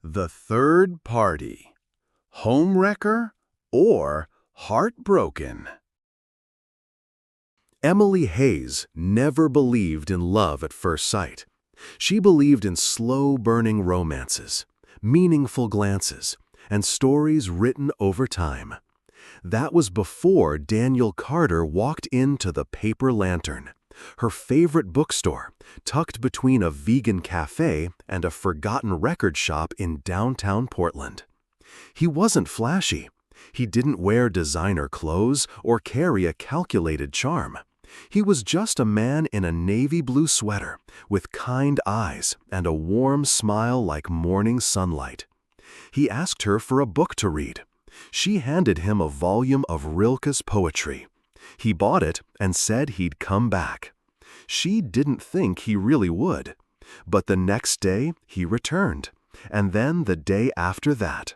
The Third Party, Homewrecker or Heartbroken. Emily Hayes never believed in love at first sight. She believed in slow-burning romances, meaningful glances, and stories written over time. That was before Daniel Carter walked into the Paper Lantern, her favorite bookstore, tucked between a vegan cafe and a forgotten record shop in downtown Portland. He wasn't flashy. He didn't wear designer clothes or carry a calculated charm. He was just a man in a navy blue sweater, with kind eyes and a warm smile like morning sunlight. He asked her for a book to read. She handed him a volume of Rilke's poetry. He bought it and said he'd come back. She didn't think he really would. But the next day he returned, and then the day after that.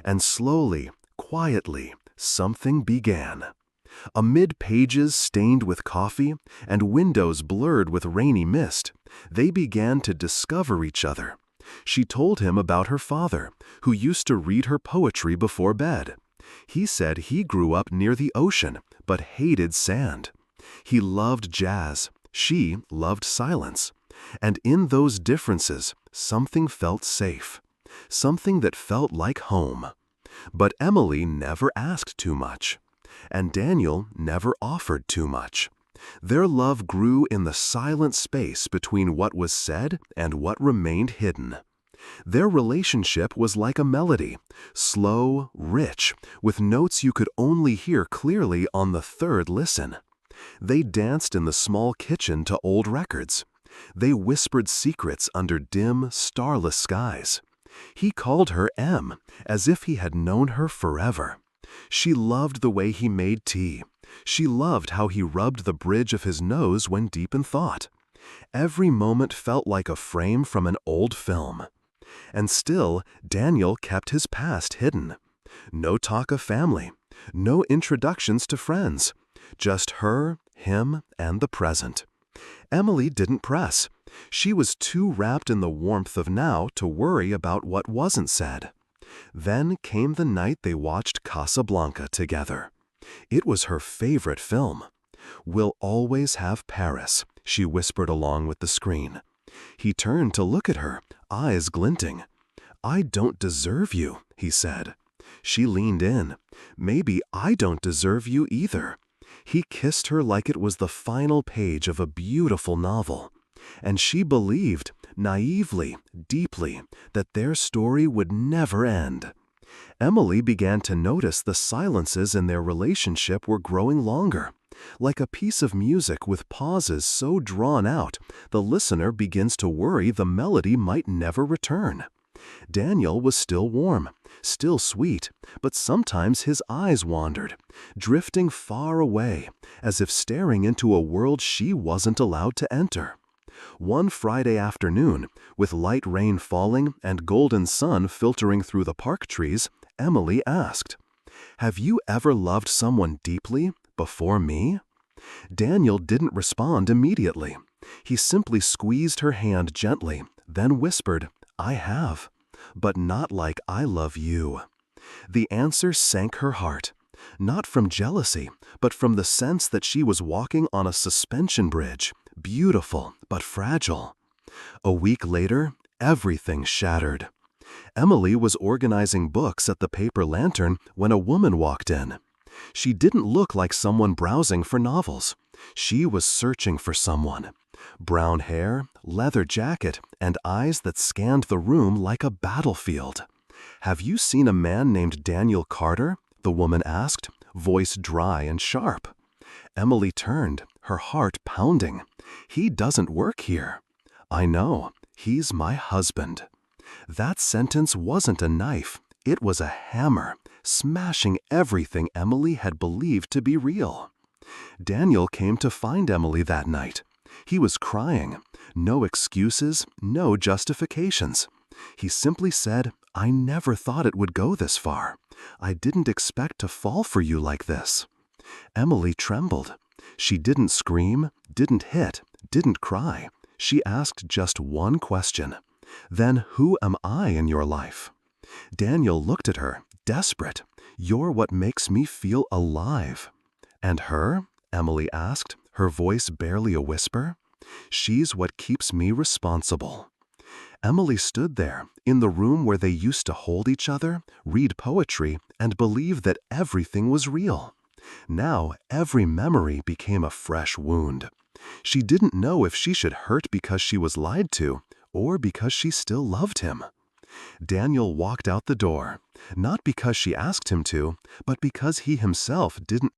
And slowly, quietly, something began. Amid pages stained with coffee and windows blurred with rainy mist, they began to discover each other. She told him about her father, who used to read her poetry before bed. He said he grew up near the ocean, but hated sand. He loved jazz. She loved silence. And in those differences, something felt safe. Something that felt like home. But Emily never asked too much. And Daniel never offered too much. Their love grew in the silent space between what was said and what remained hidden. Their relationship was like a melody, slow, rich, with notes you could only hear clearly on the third listen. They danced in the small kitchen to old records. They whispered secrets under dim, starless skies. He called her Em, as if he had known her forever. She loved the way he made tea. She loved how he rubbed the bridge of his nose when deep in thought. Every moment felt like a frame from an old film. And still, Daniel kept his past hidden. No talk of family, no introductions to friends. Just her, him, and the present. Emily didn't press. She was too wrapped in the warmth of now to worry about what wasn't said. Then came the night they watched Casablanca together. It was her favorite film. "We'll always have Paris," she whispered along with the screen. He turned to look at her, eyes glinting. "I don't deserve you," he said. She leaned in. "Maybe I don't deserve you either." He kissed her like it was the final page of a beautiful novel. And she believed, naively, deeply, that their story would never end. Emily began to notice the silences in their relationship were growing longer, like a piece of music with pauses so drawn out, the listener begins to worry the melody might never return. Daniel was still warm, still sweet, but sometimes his eyes wandered, drifting far away, as if staring into a world she wasn't allowed to enter. One Friday afternoon, with light rain falling and golden sun filtering through the park trees, Emily asked, "Have you ever loved someone deeply before me?" Daniel didn't respond immediately. He simply squeezed her hand gently, then whispered, "I have, but not like I love you." The answer sank her heart, not from jealousy, but from the sense that she was walking on a suspension bridge, beautiful but fragile. A week later, everything shattered. Emily was organizing books at the Paper Lantern when a woman walked in. She didn't look like someone browsing for novels. She was searching for someone. Brown hair, leather jacket, and eyes that scanned the room like a battlefield. "Have you seen a man named Daniel Carter?" the woman asked, voice dry and sharp. Emily turned, her heart pounding. "He doesn't work here." "I know. He's my husband." That sentence wasn't a knife. It was a hammer, smashing everything Emily had believed to be real. Daniel came to find Emily that night. He was crying. No excuses, no justifications. He simply said, "I never thought it would go this far. I didn't expect to fall for you like this." Emily trembled. She didn't scream, didn't hit, didn't cry. She asked just one question. Then who am I in your life? Daniel looked at her, desperate. You're what makes me feel alive. And her? Emily asked, her voice barely a whisper. She's what keeps me responsible. Emily stood there, in the room where they used to hold each other, read poetry, and believe that everything was real. Now, every memory became a fresh wound. She didn't know if she should hurt because she was lied to, or because she still loved him. Daniel walked out the door, not because she asked him to, but because he himself didn't